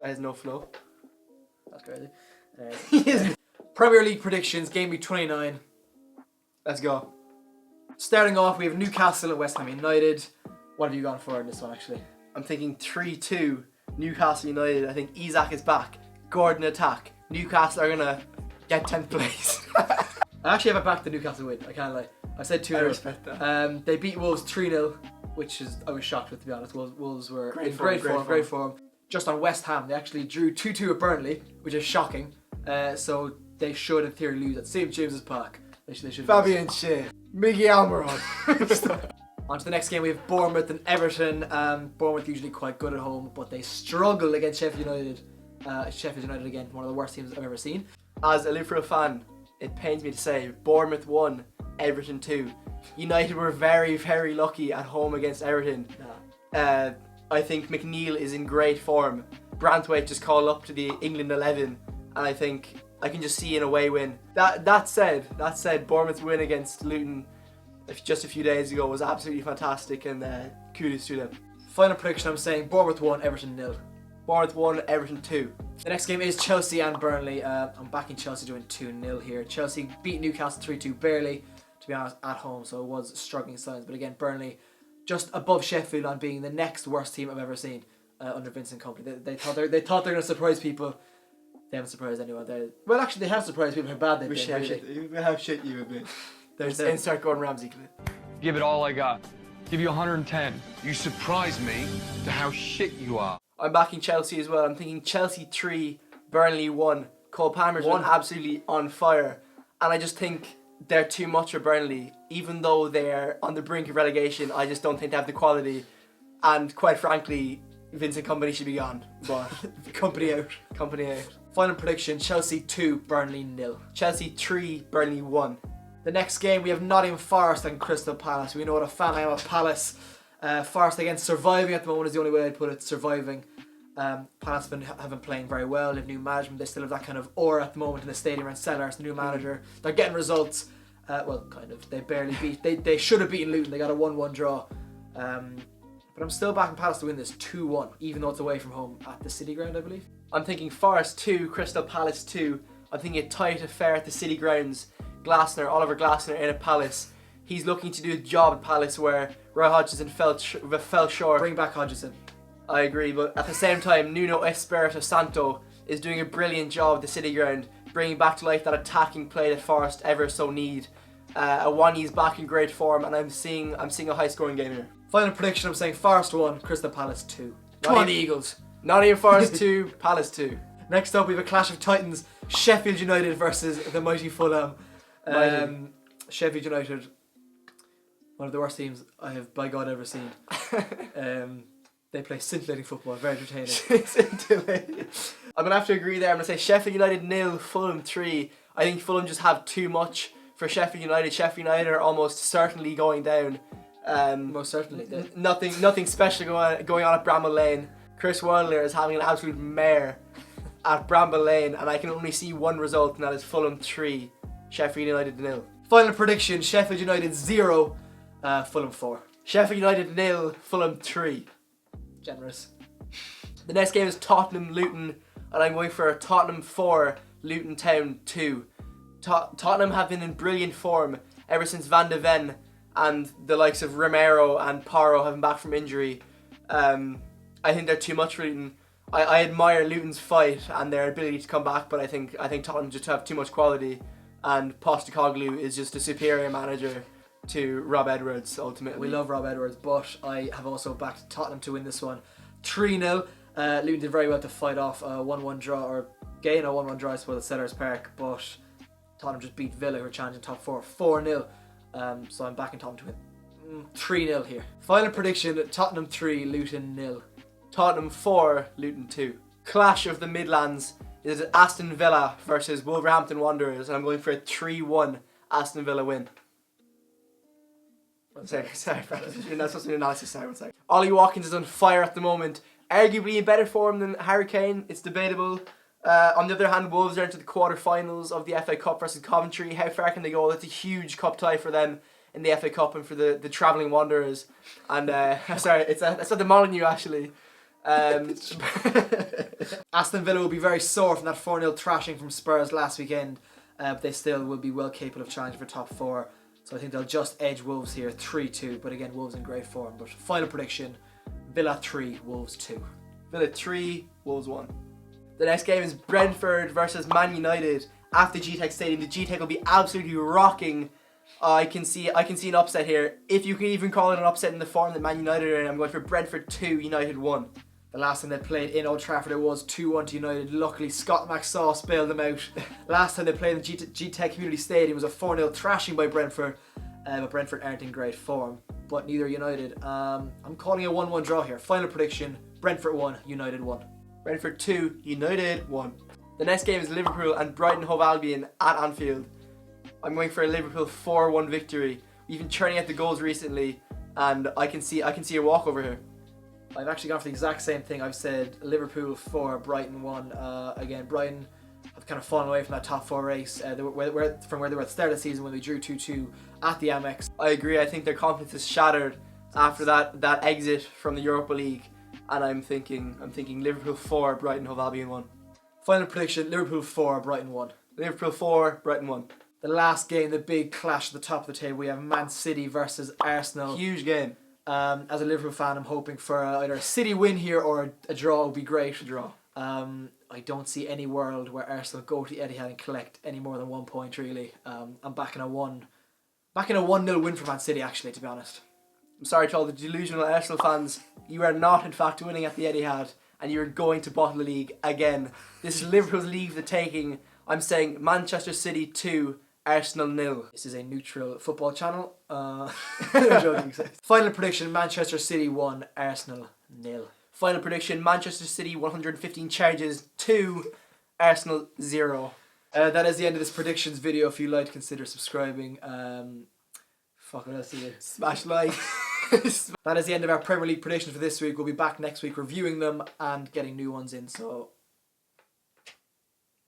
That has no flow. That's crazy. Premier League predictions, game week 29. Let's go. Starting off, we have Newcastle and West Ham United. What have you gone for in this one, actually? I'm thinking 3-2 Newcastle United. I think Isak is back. Gordon attack. Newcastle are going to get 10th place. I actually have it back to Newcastle win, I can't lie. I said 2-0. I respect that. They beat Wolves 3-0, which is I was shocked with, to be honest. Wolves were in great form. Just on West Ham, they actually drew 2-2 at Burnley, which is shocking. So they should, in theory, lose at St James's Park. They should Fabian Shea. Miggy Almiron. On to the next game, we have Bournemouth and Everton. Bournemouth usually quite good at home, but they struggle against Sheffield United. Sheffield United, again, one of the worst teams I've ever seen. As a Liverpool fan, it pains me to say, Bournemouth 1, Everton 2. United were very, very lucky at home against Everton. I think McNeil is in great form. Branthwaite just called up to the England 11, and I think I can just see an away win. That said, Bournemouth's win against Luton just a few days ago was absolutely fantastic, and kudos to them. Final prediction, I'm saying Bournemouth 1, Everton 0. Bournemouth 1, Everton 2. The next game is Chelsea and Burnley. I'm backing Chelsea doing 2-0 here. Chelsea beat Newcastle 3-2 barely, to be honest, at home, so it was struggling signs. But again, Burnley just above Sheffield on being the next worst team I've ever seen under Vincent Kompany. They thought they're going to surprise people. They haven't surprised anyone. Well, actually, they have surprised people how bad they've been. We have shit you a bit. There's the insert Gordon Ramsay clip. Give it all I got. Give you 110. You surprise me to how shit you are. I'm backing Chelsea as well. I'm thinking Chelsea 3, Burnley 1. Cole Palmer's been absolutely on fire. And I just think they're too much for Burnley. Even though they're on the brink of relegation, I just don't think they have the quality. And quite frankly, Vincent Kompany should be gone. But Company out. Kompany out. Final prediction, Chelsea 2, Burnley 0. Chelsea 3, Burnley 1. The next game, we have Nottingham Forest and Crystal Palace. We know what a fan I am of Palace. Forest, again, surviving at the moment is the only way I'd put it, surviving. Palace have been playing very well. They have new management. They still have that kind of aura at the moment in the stadium around Sellars, the new manager. They're getting results. Well, kind of. They barely beat. They should have beaten Luton. They got a 1-1 draw. But I'm still backing Palace to win this 2-1, even though it's away from home at the City Ground, I believe. I'm thinking Forest 2, Crystal Palace 2. I'm thinking a tight affair at the City Grounds. Oliver Glasner in at Palace. He's looking to do a job at Palace where Roy Hodgson fell short. Bring back Hodgson. I agree, but at the same time, Nuno Espirito Santo is doing a brilliant job at the City Ground, bringing back to life that attacking play that Forest ever so need. Awani's back in great form, and I'm seeing a high-scoring game here. Final prediction, I'm saying Forest 1, Crystal Palace 2. Come on, the Eagles. Nottingham Forest 2, Palace 2. Next up, we have a clash of titans, Sheffield United versus the mighty Fulham. Sheffield United, one of the worst teams I have, by God, ever seen. They play scintillating football, very entertaining. Scintillating. I'm going to have to agree there. I'm going to say Sheffield United 0, Fulham 3. I think Fulham just have too much for Sheffield United. Sheffield United are almost certainly going down. Most certainly. Nothing special going on at Bramall Lane. Chris Wilder is having an absolute mare at Bramall Lane, and I can only see one result, and that is Fulham 3, Sheffield United 0. Final prediction, Sheffield United 0, Fulham 4. Sheffield United 0, Fulham 3. Generous. The next game is Tottenham-Luton, and I'm going for a Tottenham 4, Luton Town 2. Tottenham have been in brilliant form ever since Van de Ven and the likes of Romero and Porro have been back from injury. I think they're too much for Luton. I admire Luton's fight and their ability to come back, but I think Tottenham just have too much quality, and Postecoglou is just a superior manager to Rob Edwards, ultimately. We love Rob Edwards, but I have also backed Tottenham to win this one 3-0. Luton did very well to fight off a 1-1 draw, or gain a 1-1 draw, I suppose, at Sellers Park, but Tottenham just beat Villa, who are challenging top 4, 4-0. So I'm backing Tottenham to win 3-0 here. Final prediction, Tottenham 3, Luton 0. Tottenham 4, Luton 2. Clash of the Midlands is Aston Villa versus Wolverhampton Wanderers, and I'm going for a 3-1 Aston Villa win. Sorry, you're not supposed to do analysis. Sorry, one second. Ollie Watkins is on fire at the moment, arguably in better form than Harry Kane. It's debatable. On the other hand, Wolves are into the quarter-finals of the FA Cup versus Coventry. How far can they go? That's a huge cup tie for them in the FA Cup and for the travelling Wanderers. And sorry, that's not the Molyneux actually. Aston Villa will be very sore from that 4-0 thrashing from Spurs last weekend, but they still will be well capable of challenging for top 4. So I think they'll just edge Wolves here 3-2, but again, Wolves in great form. But final prediction, Villa 3, Wolves 2. Villa 3, Wolves 1. The next game is Brentford versus Man United at the GTEC Stadium. The GTEC will be absolutely rocking. I can see an upset here. If you can even call it an upset in the form that Man United are in, I'm going for Brentford 2, United 1. The last time they played in Old Trafford, it was 2-1 to United. Luckily, Scott McSauce bailed them out. Last time they played in the GTEC Community Stadium was a 4-0 thrashing by Brentford. But Brentford aren't in great form. But neither United. I'm calling a 1-1 draw here. Final prediction, Brentford 1, United 1. Brentford 2, United 1. The next game is Liverpool and Brighton Hove Albion at Anfield. I'm going for a Liverpool 4-1 victory. We've been churning out the goals recently, and I can see a walkover here. I've actually gone for the exact same thing. I've said Liverpool 4, Brighton 1. Again, Brighton have kind of fallen away from that top 4 race from where they were at the start of the season when they drew 2-2 at the Amex. I agree. I think their confidence is shattered after that exit from the Europa League, and I'm thinking Liverpool 4, Brighton Hove Albion 1. Final prediction, Liverpool 4, Brighton 1. Liverpool 4, Brighton 1. The last game, the big clash at the top of the table, we have Man City versus Arsenal. Huge game. As a Liverpool fan, I'm hoping for either a City win here or a draw would be great. A draw. I don't see any world where Arsenal go to Etihad and collect any more than 1 point, really. I'm backing a 1-0 win for Man City, actually, to be honest. I'm sorry to all the delusional Arsenal fans. You are not, in fact, winning at the Etihad, and you're going to bottle the league again. This is Liverpool's league for the taking. I'm saying Manchester City 2, Arsenal 0. This is a neutral football channel. I'm joking. Final prediction, Manchester City 1, Arsenal 0. Final prediction, Manchester City 115 charges, 2, Arsenal 0. That is the end of this predictions video. If you like, consider subscribing. What else is it? Smash like. That is the end of our Premier League predictions for this week. We'll be back next week reviewing them and getting new ones in. So